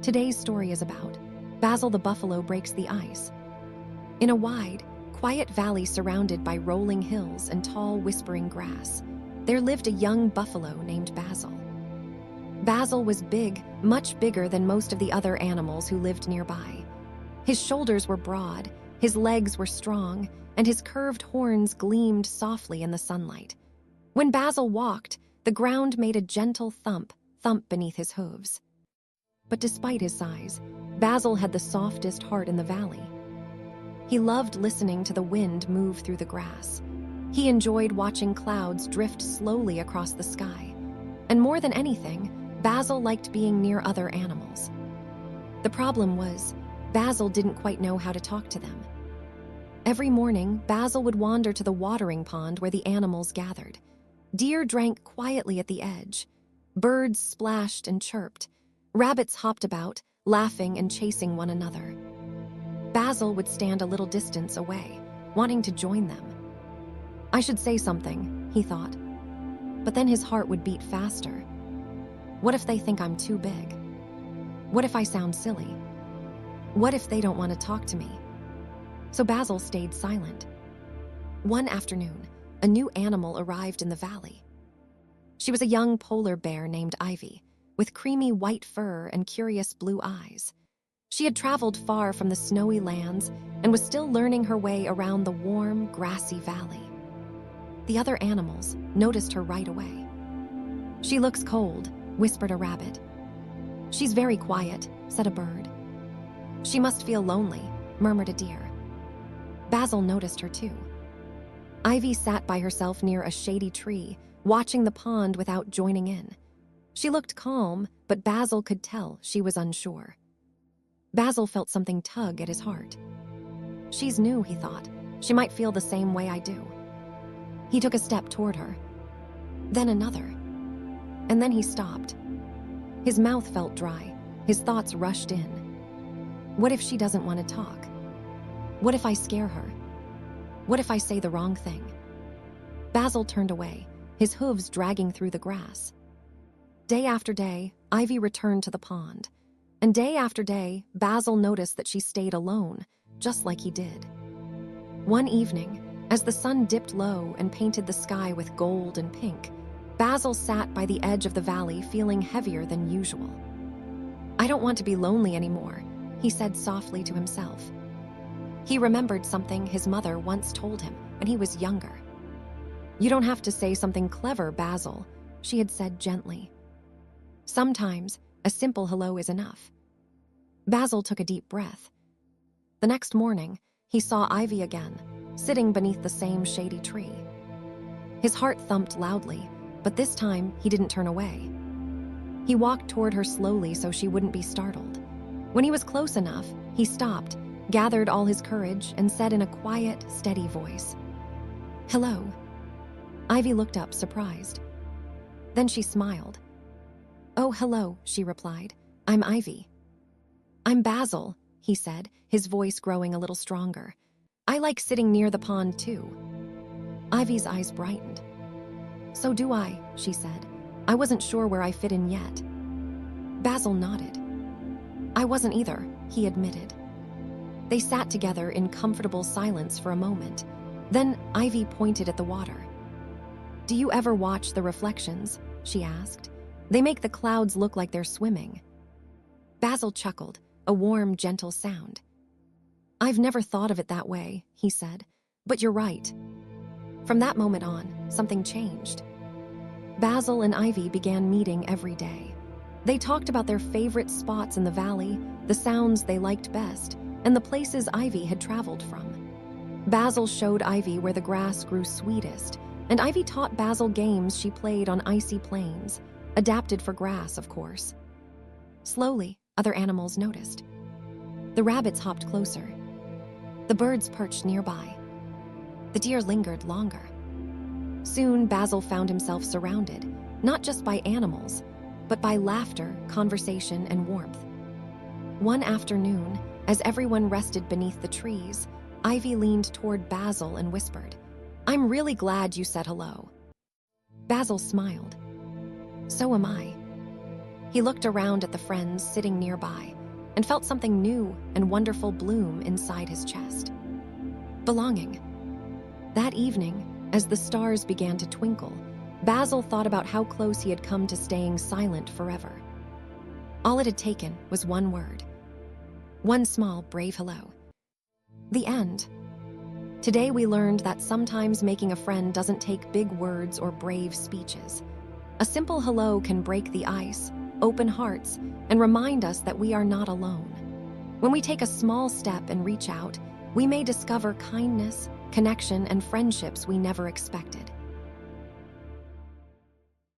Today's story is about Basil the Buffalo breaks the ice. In a wide, quiet valley surrounded by rolling hills and tall, whispering grass, there lived a young buffalo named Basil. Basil was big, much bigger than most of the other animals who lived nearby. His shoulders were broad, his legs were strong, and his curved horns gleamed softly in the sunlight. When Basil walked, the ground made a gentle thump beneath his hooves. But despite his size, Basil had the softest heart in the valley. He loved listening to the wind move through the grass. He enjoyed watching clouds drift slowly across the sky. And more than anything, Basil liked being near other animals. The problem was, Basil didn't quite know how to talk to them. Every morning, Basil would wander to the watering pond where the animals gathered. Deer drank quietly at the edge. Birds splashed and chirped. Rabbits hopped about, laughing and chasing one another. Basil would stand a little distance away, wanting to join them. I should say something, he thought. But then his heart would beat faster. What if they think I'm too big? What if I sound silly? What if they don't want to talk to me? So Basil stayed silent. One afternoon, a new animal arrived in the valley. She was a young polar bear named Ivy, with creamy white fur and curious blue eyes. She had traveled far from the snowy lands and was still learning her way around the warm, grassy valley. The other animals noticed her right away. "She looks cold," whispered a rabbit. "She's very quiet," said a bird. "She must feel lonely," murmured a deer. Basil noticed her too. Ivy sat by herself near a shady tree, watching the pond without joining in. She looked calm, but Basil could tell she was unsure. Basil felt something tug at his heart. She's new, he thought. She might feel the same way I do. He took a step toward her. Then another. And then he stopped. His mouth felt dry. His thoughts rushed in. What if she doesn't want to talk? What if I scare her? What if I say the wrong thing? Basil turned away, his hooves dragging through the grass. Day after day, Ivy returned to the pond. And day after day, Basil noticed that she stayed alone, just like he did. One evening, as the sun dipped low and painted the sky with gold and pink, Basil sat by the edge of the valley feeling heavier than usual. "I don't want to be lonely anymore," he said softly to himself. He remembered something his mother once told him when he was younger. "You don't have to say something clever, Basil," she had said gently. "Sometimes, a simple hello is enough." Basil took a deep breath. The next morning, he saw Ivy again, sitting beneath the same shady tree. His heart thumped loudly, but this time he didn't turn away. He walked toward her slowly so she wouldn't be startled. When he was close enough, he stopped, gathered all his courage, and said in a quiet, steady voice, "Hello." Ivy looked up, surprised. Then she smiled. "Oh, hello," she replied. "I'm Ivy." "I'm Basil," he said, his voice growing a little stronger. "I like sitting near the pond, too." Ivy's eyes brightened. "So do I," she said. "I wasn't sure where I fit in yet." Basil nodded. "I wasn't either," he admitted. They sat together in comfortable silence for a moment. Then Ivy pointed at the water. "Do you ever watch the reflections?" she asked. "They make the clouds look like they're swimming." Basil chuckled, a warm, gentle sound. "I've never thought of it that way," he said, "but you're right." From that moment on, something changed. Basil and Ivy began meeting every day. They talked about their favorite spots in the valley, the sounds they liked best, and the places Ivy had traveled from. Basil showed Ivy where the grass grew sweetest, and Ivy taught Basil games she played on icy plains, adapted for grass, of course. Slowly, other animals noticed. The rabbits hopped closer. The birds perched nearby. The deer lingered longer. Soon, Basil found himself surrounded, not just by animals, but by laughter, conversation, and warmth. One afternoon, as everyone rested beneath the trees, Ivy leaned toward Basil and whispered, "I'm really glad you said hello." Basil smiled. "So am I." He looked around at the friends sitting nearby and felt something new and wonderful bloom inside his chest. Belonging. That evening, as the stars began to twinkle, Basil thought about how close he had come to staying silent forever. All it had taken was one word. One small, brave hello. The end. Today we learned that sometimes making a friend doesn't take big words or brave speeches. A simple hello can break the ice, open hearts, and remind us that we are not alone. When we take a small step and reach out, we may discover kindness, connection, and friendships we never expected.